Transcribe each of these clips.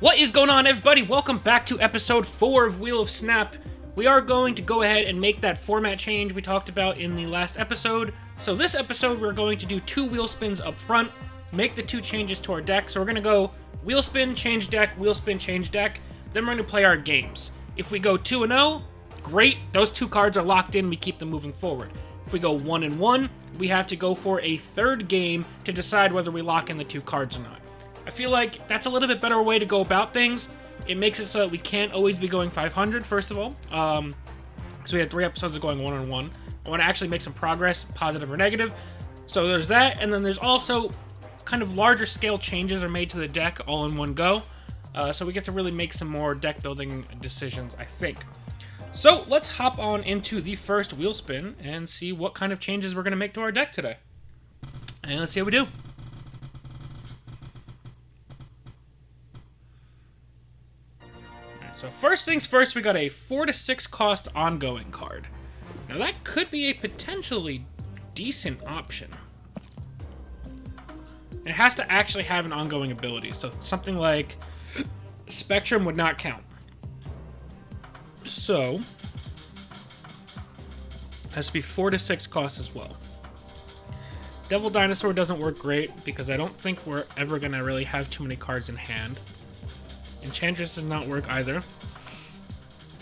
What is going on, everybody? Welcome back to episode 4 of Wheel of Snap. We are going to go ahead and make that format change we talked about in the last episode. So this episode, we're going to do 2 wheel spins up front, make the 2 changes to our deck. So we're going to go wheel spin, change deck, wheel spin, change deck. Then we're going to play our games. If we go 2-0, great. Those 2 cards are locked in. We keep them moving forward. If we go 1-1, we have to go for a 3rd game to decide whether we lock in the 2 cards or not. I feel like that's a little bit better way to go about things. It makes it so that we can't always be going 500, first of all. So we had 3 episodes of going 1-on-1. I want to actually make some progress, positive or negative. So there's that, and then there's also kind of larger scale changes are made to the deck all in one go. So we get to really make some more deck building decisions, I think. So let's hop on into the first wheel spin and see what kind of changes we're going to make to our deck today. And let's see how we do. So first things first, we got a 4-6 cost ongoing card. Now that could be a potentially decent option. It has to actually have an ongoing ability, so something like Spectrum would not count. So, it has to be 4-6 cost as well. Devil Dinosaur doesn't work great because I don't think we're ever going to really have too many cards in hand. Enchantress does not work either.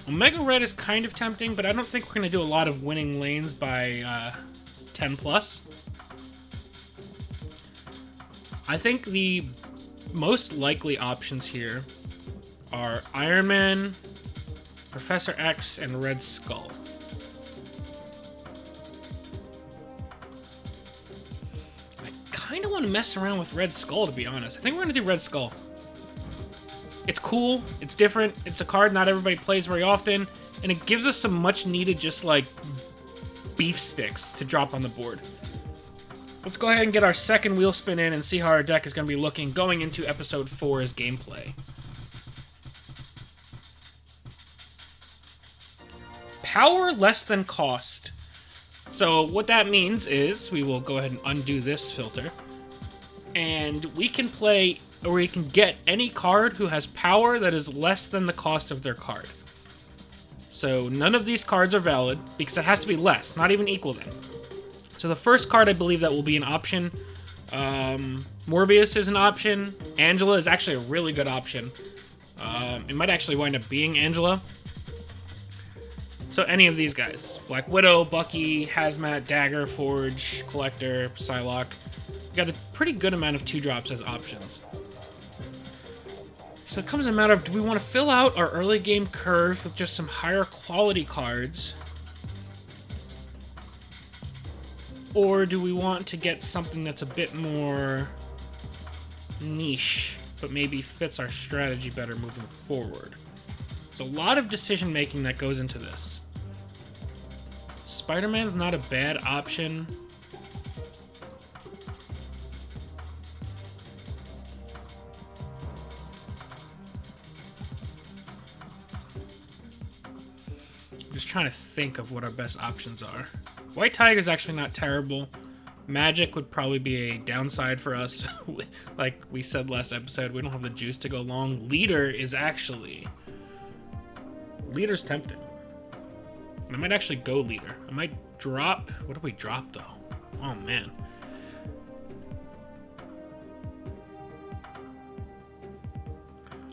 Omega Red is kind of tempting, but I don't think we're going to do a lot of winning lanes by 10 plus. I think the most likely options here are Iron Man, Professor X, and Red Skull. I kind of want to mess around with Red Skull, to be honest. I think we're going to do Red Skull. It's cool, it's different, it's a card not everybody plays very often, and it gives us some much needed just like beef sticks to drop on the board. Let's go ahead and get our second wheel spin in and see how our deck is going to be looking going into episode 4's gameplay. Power less than cost. So what that means is we will go ahead and undo this filter, and we can play, or we can get any card who has power that is less than the cost of their card. So none of these cards are valid because it has to be less, not even equal then. So the first card I believe that will be an option. Morbius is an option. Angela is actually a really good option. It might actually wind up being Angela. So any of these guys. Black Widow, Bucky, Hazmat, Dagger, Forge, Collector, Psylocke. Got a pretty good amount of 2-drops as options. So it comes a matter of, do we want to fill out our early game curve with just some higher quality cards? Or do we want to get something that's a bit more niche, but maybe fits our strategy better moving forward? There's a lot of decision making that goes into this. Spider-Man's not a bad option. Just trying to think of what our best options are. White Tiger's actually not terrible. Magic would probably be a downside for us. Like we said last episode, we don't have the juice to go long. Leader is actually... Leader's tempting. And I might actually go Leader. I might drop... What do we drop, though? Oh, man.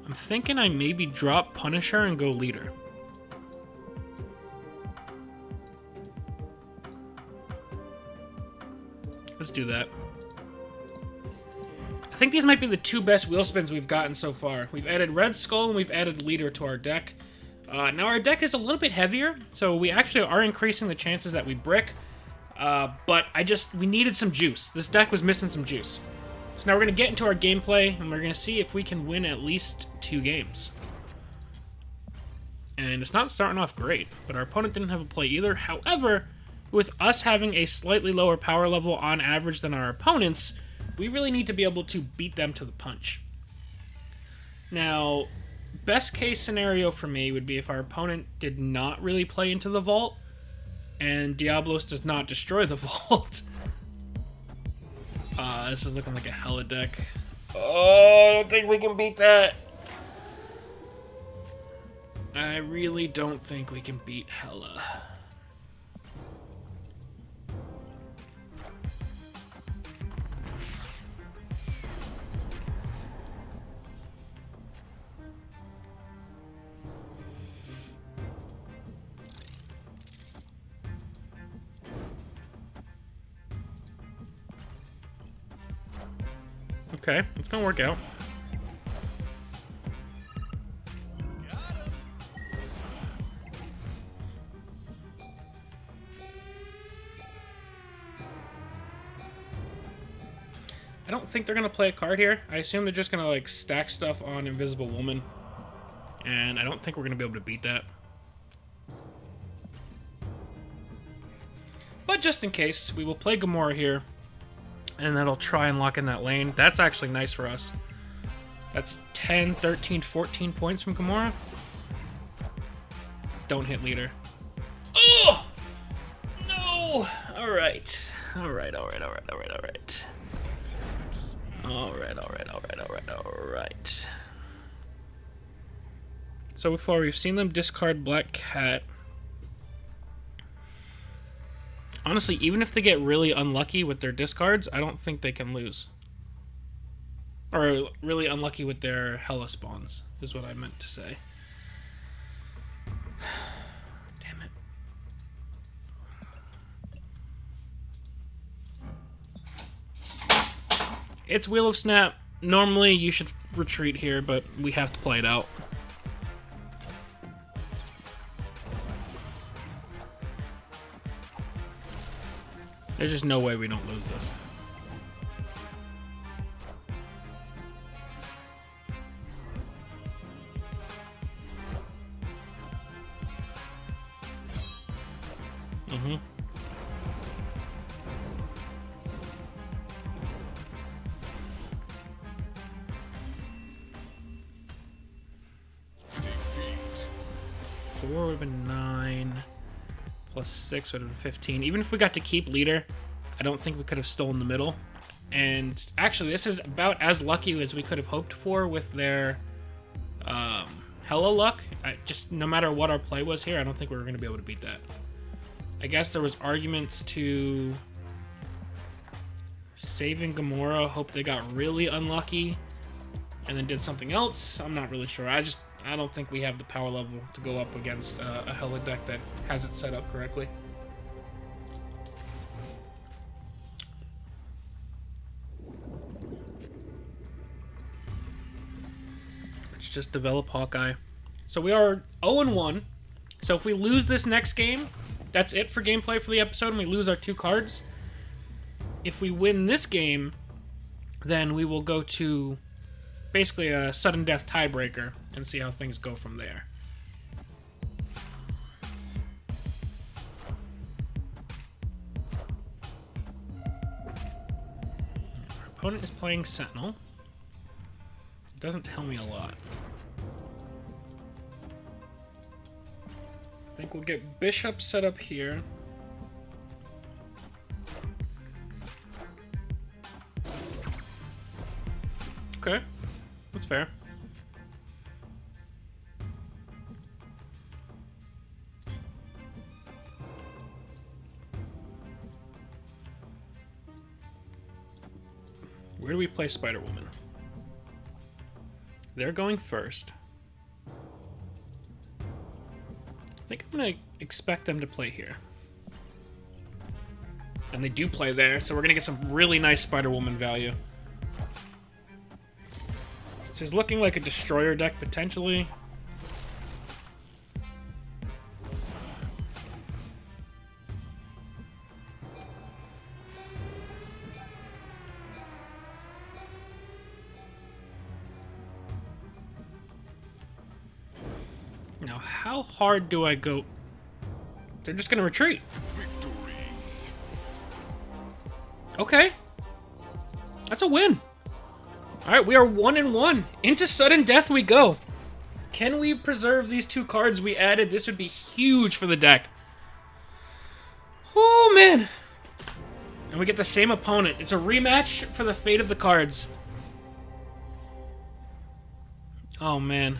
I'm thinking I maybe drop Punisher and go Leader. Let's do that. I think these might be the 2 best wheel spins we've gotten so far. We've added Red Skull and we've added Leader to our deck. Now our deck is a little bit heavier, so we actually are increasing the chances that we brick. But we needed some juice. This deck was missing some juice. So now we're going to get into our gameplay and we're going to see if we can win at least 2 games. And it's not starting off great, but our opponent didn't have a play either. However, with us having a slightly lower power level on average than our opponents, we really need to be able to beat them to the punch. Now, best case scenario for me would be if our opponent did not really play into the vault, and Diablos does not destroy the vault. This is looking like a hella deck. Oh, I don't think we can beat that. I really don't think we can beat Hela. Okay, it's gonna work out. I don't think they're gonna play a card here. I assume they're just gonna like stack stuff on Invisible Woman. And I don't think we're gonna be able to beat that. But just in case, we will play Gamora here. And that'll try and lock in that lane. That's actually nice for us. That's 10, 13, 14 points from Gamora. Don't hit leader. Oh! No! Alright. Alright. So far, we've seen them discard Black Cat. Honestly, even if they get really unlucky with their discards, I don't think they can lose. Or really unlucky with their Hela spawns, is what I meant to say. Damn it. It's Wheel of Snap. Normally, you should retreat here, but we have to play it out. There's just no way we don't lose this. Defeat. 4 would have been 9. Plus 6 would have been 15. Even if we got to keep leader, I don't think we could have stolen the middle. And actually, this is about as lucky as we could have hoped for with their Hela luck. Just no matter what our play was here, I don't think we were going to be able to beat that. I guess there was arguments to saving Gamora, hope they got really unlucky, and then did something else. I'm not really sure. I don't think we have the power level to go up against a Hela deck that has it set up correctly. Let's just develop Hawkeye. So we are 0-1. So if we lose this next game, that's it for gameplay for the episode, and we lose our 2 cards. If we win this game, then we will go to basically a sudden death tiebreaker and see how things go from there. Our opponent is playing Sentinel. It doesn't tell me a lot. I think we'll get Bishop set up here. Okay, that's fair. Where do we play Spider-Woman? They're going first. I think I'm going to expect them to play here. And they do play there, so we're going to get some really nice Spider-Woman value. This is looking like a Destroyer deck, potentially. Now, how hard do I go? They're just going to retreat. Victory. Okay. That's a win. All right, we are 1-1. Into sudden death we go. Can we preserve these 2 cards we added? This would be huge for the deck. Oh, man. And we get the same opponent. It's a rematch for the fate of the cards. Oh, man.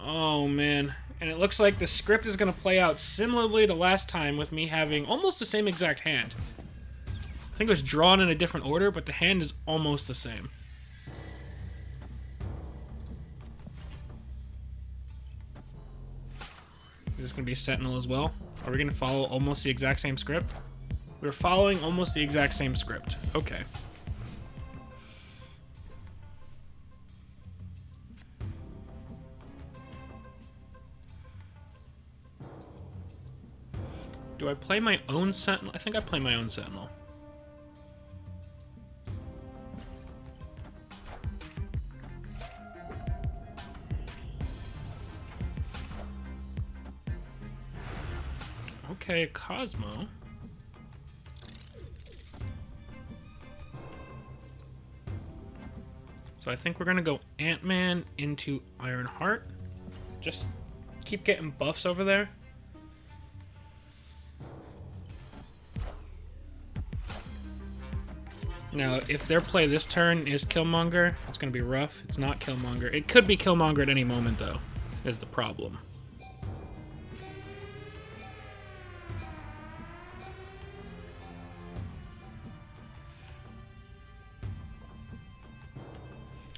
Oh, man. And it looks like the script is going to play out similarly to last time with me having almost the same exact hand. I think it was drawn in a different order, but the hand is almost the same. Is this going to be a Sentinel as well? Are we going to follow almost the exact same script? We're following almost the exact same script. Okay. Do I play my own Sentinel? I think I play my own Sentinel. Okay, Cosmo. So I think we're gonna go Ant-Man into Ironheart. Just keep getting buffs over there. Now, if their play this turn is Killmonger, it's going to be rough. It's not Killmonger. It could be Killmonger at any moment, though, is the problem.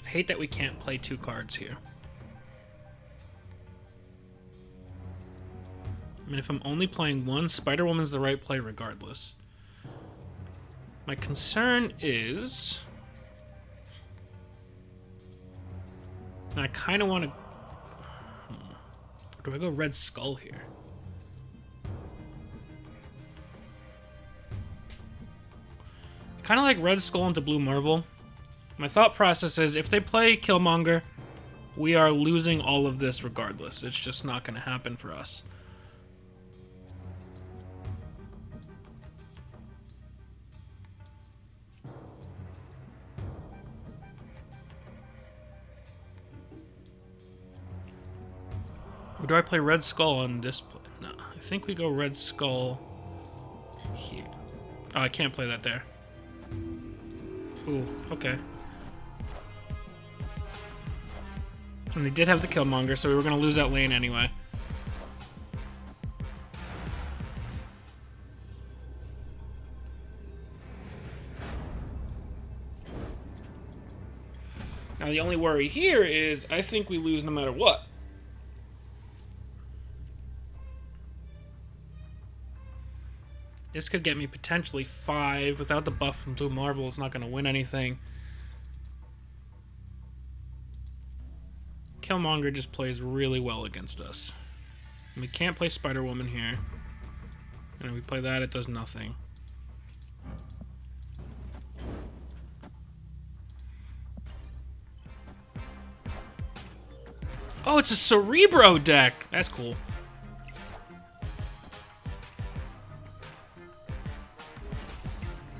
I hate that we can't play two cards here. I mean, if I'm only playing one, Spider-Woman's the right play regardless. My concern is... I kind of want to... Do I go Red Skull here? I kind of like Red Skull into Blue Marvel. My thought process is, if they play Killmonger, we are losing all of this regardless. It's just not going to happen for us. Or do I play Red Skull on this play? No, I think we go Red Skull here. Oh, I can't play that there. Ooh, okay. And they did have the Killmonger, so we were going to lose that lane anyway. Now, the only worry here is I think we lose no matter what. This could get me potentially 5. Without the buff from Blue Marvel, it's not going to win anything. Killmonger just plays really well against us. And we can't play Spider-Woman here. And if we play that, it does nothing. Oh, it's a Cerebro deck! That's cool.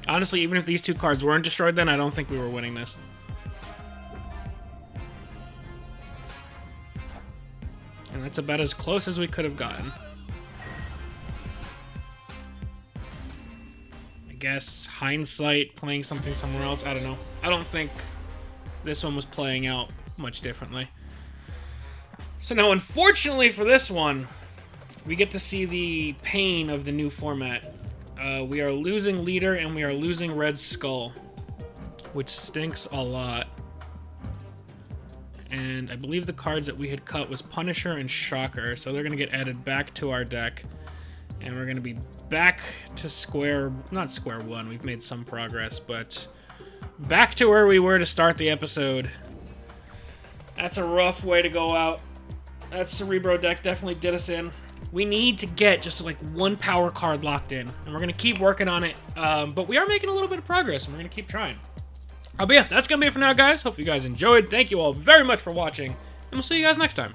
Honestly, even if these two cards weren't destroyed then, I don't think we were winning this. And that's about as close as we could have gotten. I guess hindsight, playing something somewhere else, I don't know. I don't think this one was playing out much differently. So now, unfortunately for this one, we get to see the pain of the new format. We are losing Leader and we are losing Red Skull, which stinks a lot. And I believe the cards that we had cut was Punisher and Shocker, so they're going to get added back to our deck. And we're going to be back to not square one, we've made some progress, but back to where we were to start the episode. That's a rough way to go out. That Cerebro deck definitely did us in. We need to get just like one power card locked in, and we're going to keep working on it, but we are making a little bit of progress, and we're going to keep trying. But yeah, that's going to be it for now, guys. Hope you guys enjoyed. Thank you all very much for watching, and we'll see you guys next time.